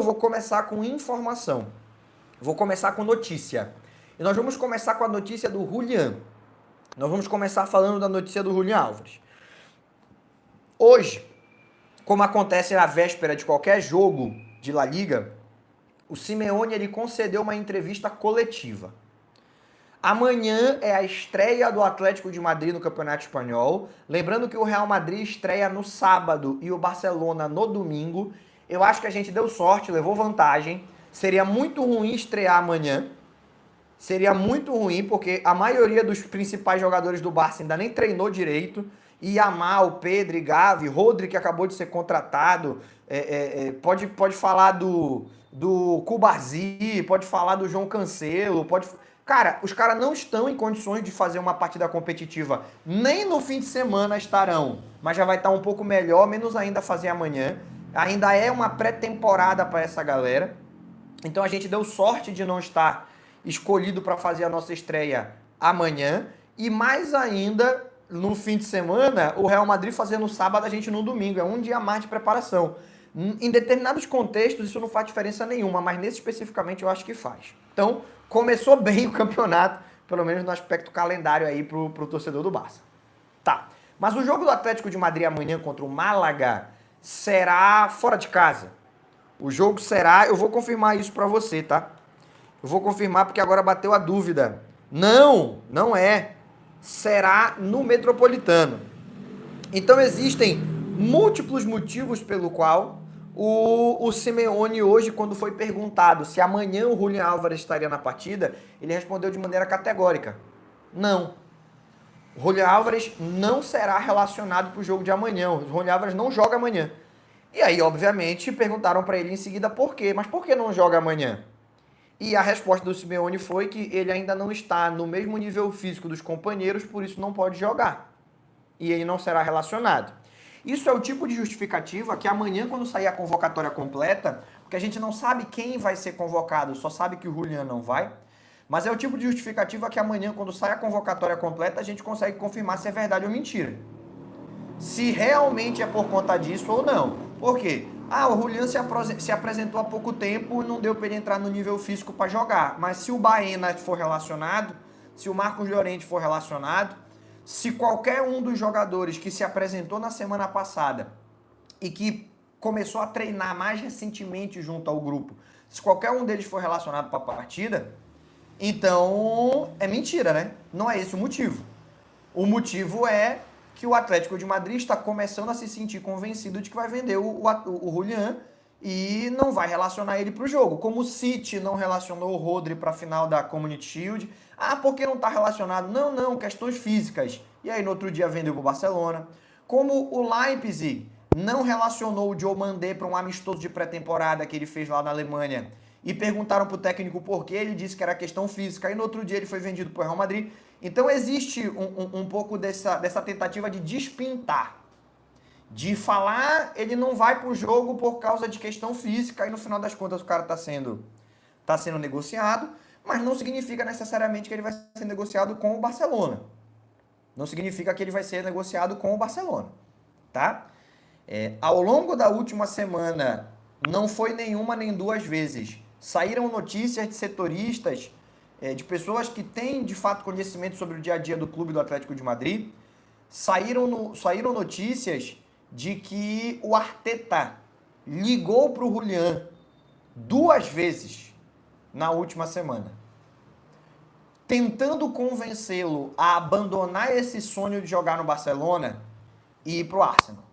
vou começar com informação. Vou começar com notícia. E nós vamos começar com a notícia do Julián. Nós vamos começar falando da notícia do Julián Álvares. Hoje, como acontece na véspera de qualquer jogo de La Liga, o Simeone ele concedeu uma entrevista coletiva. Amanhã é a estreia do Atlético de Madrid no Campeonato Espanhol. Lembrando que o Real Madrid estreia no sábado e o Barcelona no domingo. Eu acho que a gente deu sorte, levou vantagem. Seria muito ruim estrear amanhã. Seria muito ruim, porque a maioria dos principais jogadores do Barça ainda nem treinou direito. Yamal, Pedri, Gavi, Rodri, que acabou de ser contratado. Pode falar do Cubarsí, pode falar do João Cancelo, Cara, os caras não estão em condições de fazer uma partida competitiva. Nem no fim de semana estarão, mas já vai estar um pouco melhor, menos ainda fazer amanhã. Ainda é uma pré-temporada para essa galera. Então a gente deu sorte de não estar escolhido para fazer a nossa estreia amanhã. E mais ainda, no fim de semana, o Real Madrid fazendo no sábado, a gente no domingo. É um dia a mais de preparação. Em determinados contextos isso não faz diferença nenhuma, mas nesse especificamente eu acho que faz. Então, começou bem o campeonato, pelo menos no aspecto calendário aí pro torcedor do Barça. Tá, mas o jogo do Atlético de Madrid amanhã contra o Málaga será fora de casa. O jogo será, eu vou confirmar isso pra você, tá? Eu vou confirmar porque agora bateu a dúvida. Não é. Será no Metropolitano. Então existem múltiplos motivos pelo qual o Simeone hoje, quando foi perguntado se amanhã o Julián Álvares estaria na partida, ele respondeu de maneira categórica: não. O Julián Álvares não será relacionado para o jogo de amanhã. O Julián Álvares não joga amanhã. E aí, obviamente, perguntaram para ele em seguida por quê. Mas por que não joga amanhã? E a resposta do Simeone foi que ele ainda não está no mesmo nível físico dos companheiros, por isso não pode jogar. E ele não será relacionado. Isso é o tipo de justificativa que amanhã, quando sair a convocatória completa, porque a gente não sabe quem vai ser convocado, só sabe que o Julián não vai, mas é o tipo de justificativa que amanhã, quando sai a convocatória completa, a gente consegue confirmar se é verdade ou mentira. Se realmente é por conta disso ou não. Por quê? O Julián se apresentou há pouco tempo e não deu para ele entrar no nível físico para jogar. Mas se o Baena for relacionado, se o Marcos Llorente for relacionado, se qualquer um dos jogadores que se apresentou na semana passada e que começou a treinar mais recentemente junto ao grupo, se qualquer um deles for relacionado para a partida, então é mentira, né? Não é esse o motivo. O motivo é que o Atlético de Madrid está começando a se sentir convencido de que vai vender o Julián e não vai relacionar ele para o jogo. Como o City não relacionou o Rodri para a final da Community Shield. Por que não está relacionado? Não, questões físicas. E aí no outro dia vendeu para o Barcelona. Como o Leipzig não relacionou o Diomandé para um amistoso de pré-temporada que ele fez lá na Alemanha e perguntaram para o técnico por quê, ele disse que era questão física e no outro dia ele foi vendido para o Real Madrid. Então existe um pouco dessa tentativa de despintar, de falar ele não vai para o jogo por causa de questão física e no final das contas o cara está sendo negociado, mas não significa necessariamente que ele vai ser negociado com o Barcelona. Não significa que ele vai ser negociado com o Barcelona, tá? Ao longo da última semana, não foi nenhuma nem duas vezes, saíram notícias de setoristas, de pessoas que têm de fato conhecimento sobre o dia a dia do clube do Atlético de Madrid, saíram notícias de que o Arteta ligou para o Julián 2 vezes na última semana, tentando convencê-lo a abandonar esse sonho de jogar no Barcelona e ir para o Arsenal.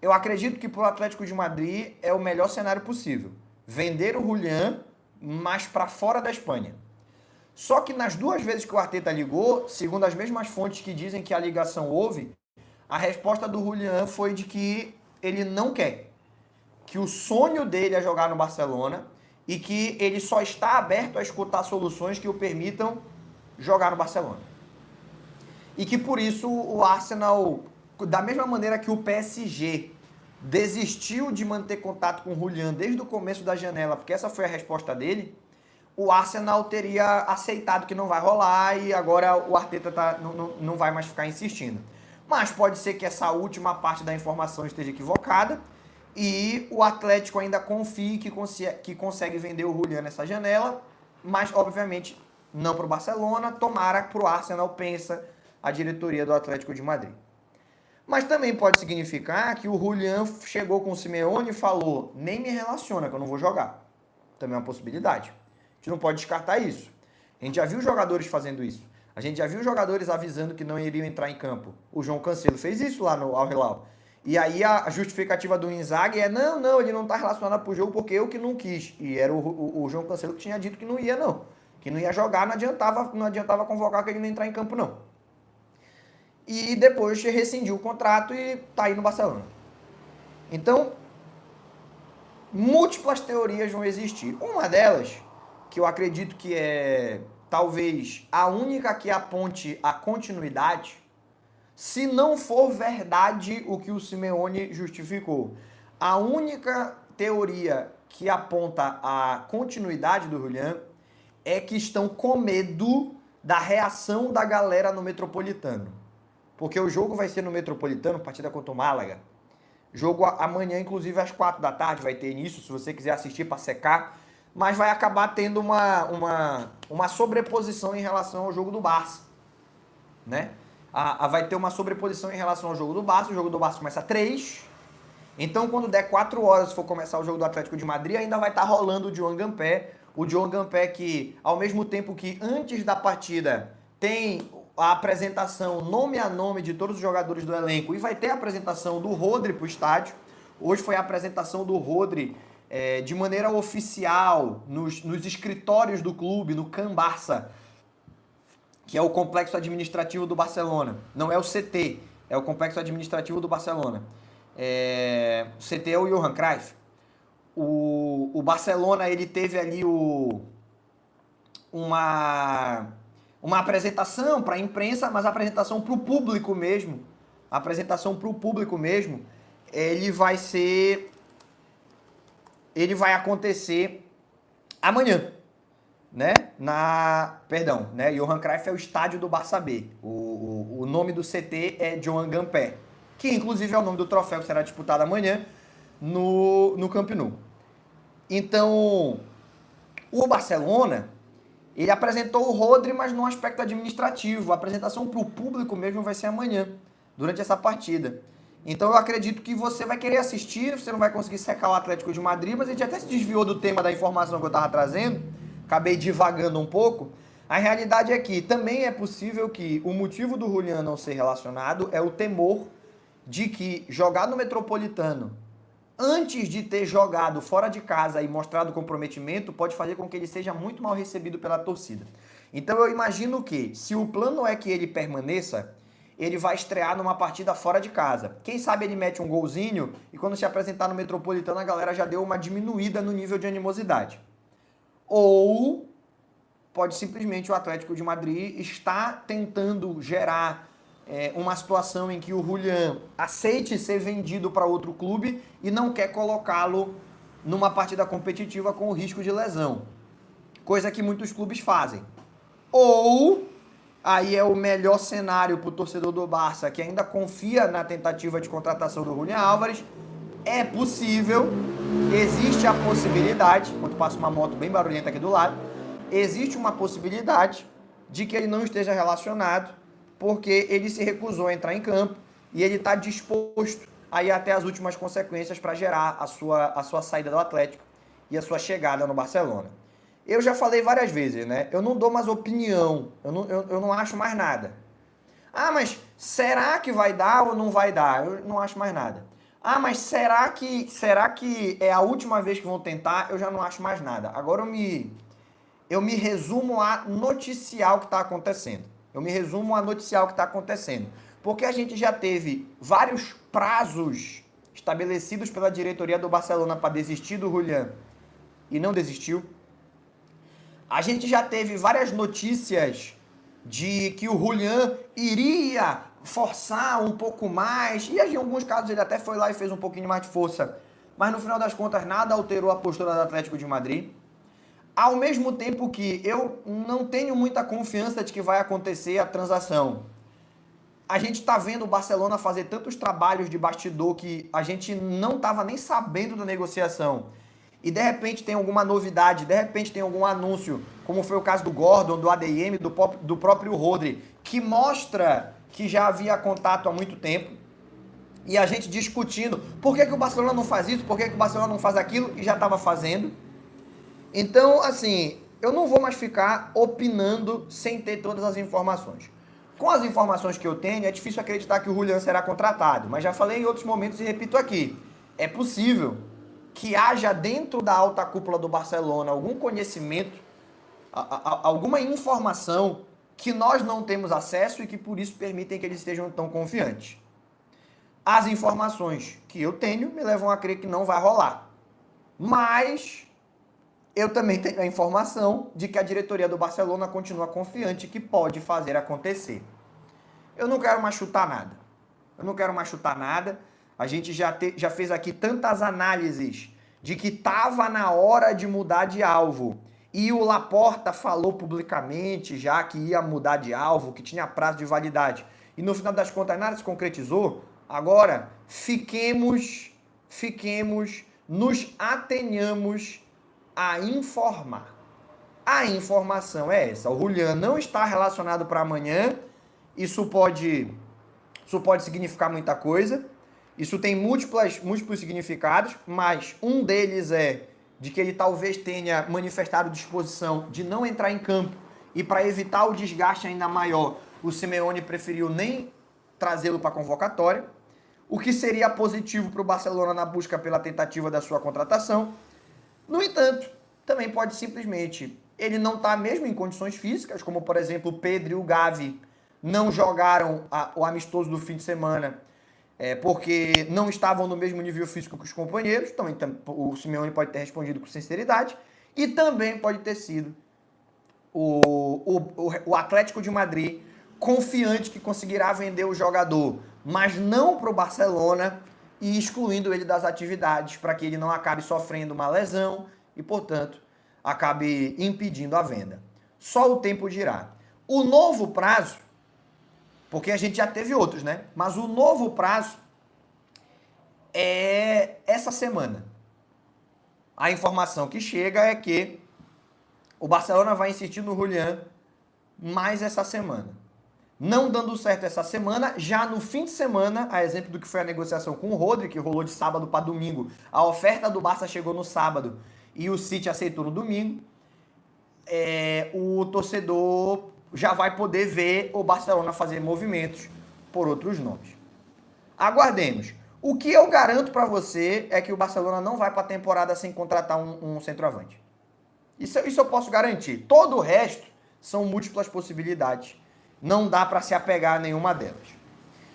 Eu acredito que para o Atlético de Madrid é o melhor cenário possível. Vender o Julián, mas para fora da Espanha. Só que nas 2 vezes que o Arteta ligou, segundo as mesmas fontes que dizem que a ligação houve, a resposta do Julián foi de que ele não quer. Que o sonho dele é jogar no Barcelona e que ele só está aberto a escutar soluções que o permitam jogar no Barcelona. E que por isso o Arsenal, da mesma maneira que o PSG desistiu de manter contato com o Julián desde o começo da janela, porque essa foi a resposta dele, o Arsenal teria aceitado que não vai rolar e agora o Arteta não vai mais ficar insistindo. Mas pode ser que essa última parte da informação esteja equivocada e o Atlético ainda confia que consegue vender o Julián nessa janela, mas obviamente não para o Barcelona, tomara para o Arsenal, pensa a diretoria do Atlético de Madrid. Mas também pode significar que o Julián chegou com o Simeone e falou, nem me relaciona que eu não vou jogar. Também é uma possibilidade. A gente não pode descartar isso. A gente já viu jogadores fazendo isso. A gente já viu jogadores avisando que não iriam entrar em campo. O João Cancelo fez isso lá no Al Hilal. E aí a justificativa do Inzaghi é, não, ele não está relacionado pro jogo porque eu que não quis. E era o João Cancelo que tinha dito que não ia, não. Que não ia jogar, não adiantava convocar que ele não ia entrar em campo, não. E depois rescindiu o contrato e tá aí no Barcelona. Então, múltiplas teorias vão existir. Uma delas, que eu acredito que é talvez a única que aponte a continuidade, se não for verdade o que o Simeone justificou. A única teoria que aponta a continuidade do Julián é que estão com medo da reação da galera no Metropolitano. Porque o jogo vai ser no Metropolitano, partida contra o Málaga. Jogo amanhã, inclusive, às 4 da tarde vai ter início, se você quiser assistir para secar. Mas vai acabar tendo uma sobreposição em relação ao jogo do Barça. Né? Vai ter uma sobreposição em relação ao jogo do Barça. O jogo do Barça começa às 3. Então, quando der 4 horas, for começar o jogo do Atlético de Madrid, ainda vai estar rolando o Joan Gamper. O Joan Gamper que, ao mesmo tempo que antes da partida tem a apresentação nome a nome de todos os jogadores do elenco e vai ter a apresentação do Rodri para o estádio. Hoje foi a apresentação do Rodri de maneira oficial nos escritórios do clube, no Can Barça, que é o complexo administrativo do Barcelona. Não é o CT, é o complexo administrativo do Barcelona. O CT é o Johan Cruyff. O Barcelona, ele teve ali uma apresentação para a imprensa, mas a apresentação para o público mesmo. A apresentação para o público mesmo, ele vai acontecer amanhã. Né? Johan Cruyff é o estádio do Barça B. O nome do CT é Joan Gamper, que inclusive é o nome do troféu que será disputado amanhã no Camp Nou. Então, o Barcelona, ele apresentou o Rodri, mas num aspecto administrativo. A apresentação para o público mesmo vai ser amanhã, durante essa partida. Então eu acredito que você vai querer assistir, você não vai conseguir secar o Atlético de Madrid, mas a gente até se desviou do tema da informação que eu estava trazendo, acabei divagando um pouco. A realidade é que também é possível que o motivo do Julián não ser relacionado é o temor de que jogar no Metropolitano, antes de ter jogado fora de casa e mostrado comprometimento, pode fazer com que ele seja muito mal recebido pela torcida. Então eu imagino que, se o plano é que ele permaneça, ele vai estrear numa partida fora de casa. Quem sabe ele mete um golzinho e quando se apresentar no Metropolitano a galera já deu uma diminuída no nível de animosidade. Ou pode simplesmente o Atlético de Madrid estar tentando gerar uma situação em que o Julián aceite ser vendido para outro clube e não quer colocá-lo numa partida competitiva com o risco de lesão. Coisa que muitos clubes fazem. Ou, aí é o melhor cenário para o torcedor do Barça, que ainda confia na tentativa de contratação do Julián Álvares, é possível, existe a possibilidade, enquanto passa uma moto bem barulhenta aqui do lado, existe uma possibilidade de que ele não esteja relacionado, porque ele se recusou a entrar em campo e ele está disposto a ir até as últimas consequências para gerar a sua saída do Atlético e a sua chegada no Barcelona. Eu já falei várias vezes, né? Eu não dou mais opinião, eu não acho mais nada. Ah, mas será que vai dar ou não vai dar? Eu não acho mais nada. Ah, mas será que é a última vez que vão tentar? Eu já não acho mais nada. Agora eu me resumo a noticiar o que está acontecendo. Porque a gente já teve vários prazos estabelecidos pela diretoria do Barcelona para desistir do Julián e não desistiu. A gente já teve várias notícias de que o Julián iria forçar um pouco mais, e em alguns casos ele até foi lá e fez um pouquinho mais de força, mas no final das contas nada alterou a postura do Atlético de Madrid. Ao mesmo tempo que eu não tenho muita confiança de que vai acontecer a transação. A gente está vendo o Barcelona fazer tantos trabalhos de bastidor que a gente não estava nem sabendo da negociação. E de repente tem alguma novidade, de repente tem algum anúncio, como foi o caso do Gordon, do ADM, do próprio Rodri, que mostra que já havia contato há muito tempo. E a gente discutindo por que o Barcelona não faz isso, por que o Barcelona não faz aquilo, e já estava fazendo. Então, assim, eu não vou mais ficar opinando sem ter todas as informações. Com as informações que eu tenho, é difícil acreditar que o Julián será contratado, mas já falei em outros momentos e repito aqui. É possível que haja dentro da alta cúpula do Barcelona algum conhecimento, alguma informação que nós não temos acesso e que por isso permitem que eles estejam tão confiantes. As informações que eu tenho me levam a crer que não vai rolar. Mas eu também tenho a informação de que a diretoria do Barcelona continua confiante que pode fazer acontecer. Eu não quero mais chutar nada. A gente já fez aqui tantas análises de que estava na hora de mudar de alvo. E o Laporta falou publicamente já que ia mudar de alvo, que tinha prazo de validade. E no final das contas nada se concretizou. Agora, nos atenhamos a informar. A informação é essa. O Julián não está relacionado para amanhã. Isso pode significar muita coisa. Isso tem múltiplos significados, mas um deles é de que ele talvez tenha manifestado disposição de não entrar em campo e para evitar o desgaste ainda maior, o Simeone preferiu nem trazê-lo para a convocatória, o que seria positivo para o Barcelona na busca pela tentativa da sua contratação. No entanto, também pode simplesmente, ele não está mesmo em condições físicas, como por exemplo o Pedro e o Gavi não jogaram o amistoso do fim de semana, porque não estavam no mesmo nível físico que os companheiros. Também o Simeone pode ter respondido com sinceridade. E também pode ter sido o Atlético de Madrid confiante que conseguirá vender o jogador, mas não para o Barcelona, e excluindo ele das atividades para que ele não acabe sofrendo uma lesão e, portanto, acabe impedindo a venda. Só o tempo dirá. O novo prazo, porque a gente já teve outros, né? Mas o novo prazo é essa semana. A informação que chega é que o Barcelona vai insistir no Julián mais essa semana. Não dando certo essa semana, já no fim de semana, a exemplo do que foi a negociação com o Rodri, que rolou de sábado para domingo, a oferta do Barça chegou no sábado e o City aceitou no domingo, o torcedor já vai poder ver o Barcelona fazer movimentos por outros nomes. Aguardemos. O que eu garanto para você é que o Barcelona não vai para a temporada sem contratar um centroavante. Isso eu posso garantir. Todo o resto são múltiplas possibilidades. Não dá para se apegar a nenhuma delas.